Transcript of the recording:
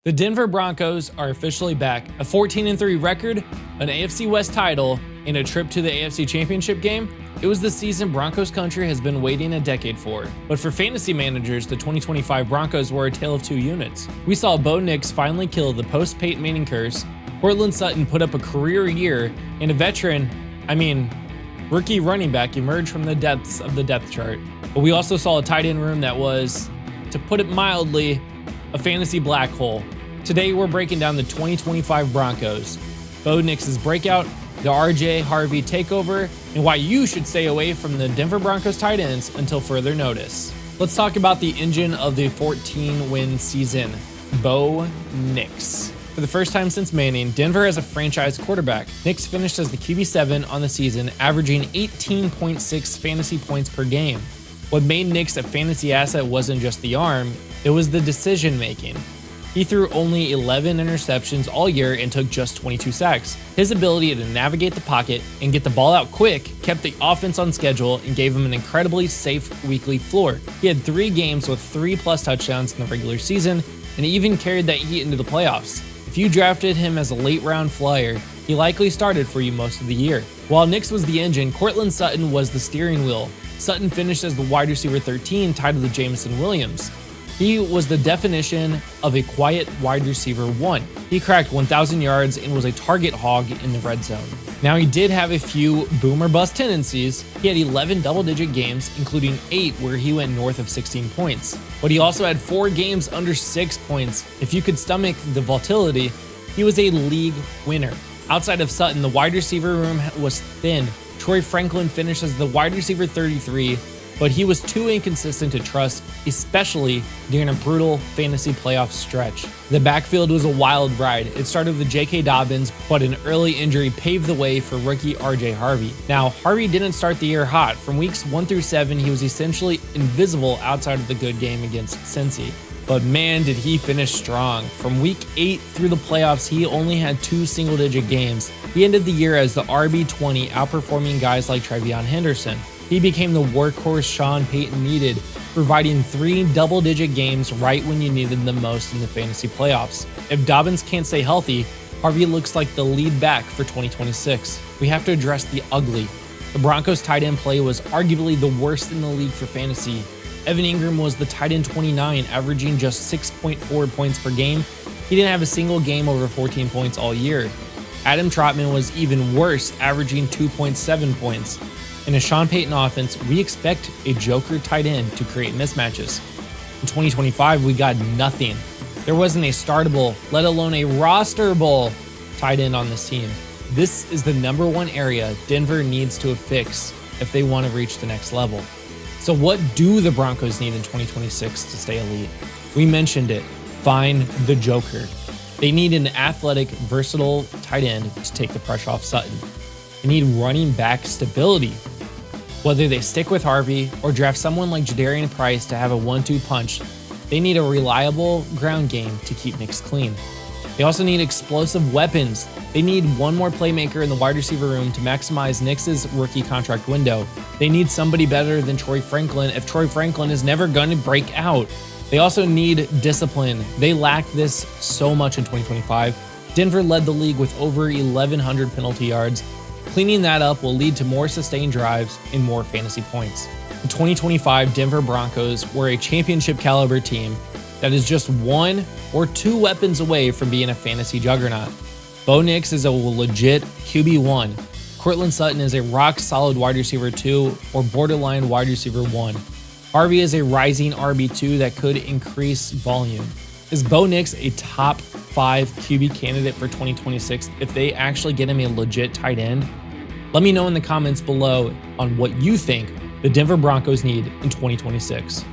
The Denver Broncos are officially back. A 14-3 record, an AFC West title, and a trip to the AFC Championship game. It was the season Broncos country has been waiting a decade for. But for fantasy managers, the 2025 Broncos were a tale of two units. We saw Bo Nix finally kill the post-Peyton Manning curse, Courtland Sutton put up a career year, and a veteran, rookie running back emerge from the depths of the depth chart. But we also saw a tight end room that was, to put it mildly, a fantasy black hole. Today we're breaking down the 2025 Broncos, Bo Nix's breakout, the RJ Harvey takeover, and why you should stay away from the Denver Broncos tight ends until further notice. Let's talk about the engine of the 14-win season, Bo Nix. For the first time since Manning, Denver has a franchise quarterback. Nix finished as the QB7 on the season, averaging 18.6 fantasy points per game. What made Nix a fantasy asset wasn't just the arm, it was the decision making. He threw only 11 interceptions all year and took just 22 sacks. His ability to navigate the pocket and get the ball out quick kept the offense on schedule and gave him an incredibly safe weekly floor. He had 3 games with 3+ touchdowns in the regular season and even carried that heat into the playoffs. If you drafted him as a late round flyer, he likely started for you most of the year. While Nix was the engine, Courtland Sutton was the steering wheel. Sutton finished as the wide receiver 13 tied to the Jameson Williams. He was the definition of a quiet wide receiver 1. He cracked 1,000 yards and was a target hog in the red zone. Now, he did have a few boom or bust tendencies. He had 11 double-digit games, including 8 where he went north of 16 points. But he also had 4 games under 6 points. If you could stomach the volatility, he was a league winner. Outside of Sutton, the wide receiver room was thin. Troy Franklin finished as the wide receiver 33, but he was too inconsistent to trust, especially during a brutal fantasy playoff stretch. The backfield was a wild ride. It started with J.K. Dobbins, but an early injury paved the way for rookie RJ Harvey. Now, Harvey didn't start the year hot. From weeks 1 through 7, he was essentially invisible outside of the good game against Cincy. But man, did he finish strong. From week 8 through the playoffs, he only had 2 single-digit games. He ended the year as the RB20, outperforming guys like Trevion Henderson. He became the workhorse Sean Payton needed, providing 3 double-digit games right when you needed them most in the fantasy playoffs. If Dobbins can't stay healthy, Harvey looks like the lead back for 2026. We have to address the ugly. The Broncos' tight end play was arguably the worst in the league for fantasy. Evan Engram was the tight end 29, averaging just 6.4 points per game. He didn't have a single game over 14 points all year. Adam Trotman was even worse, averaging 2.7 points. In a Sean Payton offense, we expect a joker tight end to create mismatches. In 2025, we got nothing. There wasn't a startable, let alone a rosterable tight end on this team. This is the #1 area Denver needs to fix if they want to reach the next level. So what do the Broncos need in 2026 to stay elite? We mentioned it. Find the joker. They need an athletic, versatile tight end to take the pressure off Sutton. They need running back stability. Whether they stick with Harvey or draft someone like Jadarian Price to have a 1-2 punch, they need a reliable ground game to keep Nix clean. They also need explosive weapons. They need one more playmaker in the wide receiver room to maximize Nix's rookie contract window. They need somebody better than Troy Franklin if Troy Franklin is never going to break out. They also need discipline. They lack this so much in 2025. Denver led the league with over 1,100 penalty yards. Cleaning that up will lead to more sustained drives and more fantasy points. The 2025 Denver Broncos were a championship caliber team that is just 1 or 2 weapons away from being a fantasy juggernaut. Bo Nix is a legit QB1. Courtland Sutton is a rock-solid wide receiver 2 or borderline wide receiver 1. Harvey is a rising RB2 that could increase volume. Is Bo Nix a top 5 QB candidate for 2026 if they actually get him a legit tight end? Let me know in the comments below on what you think the Denver Broncos need in 2026.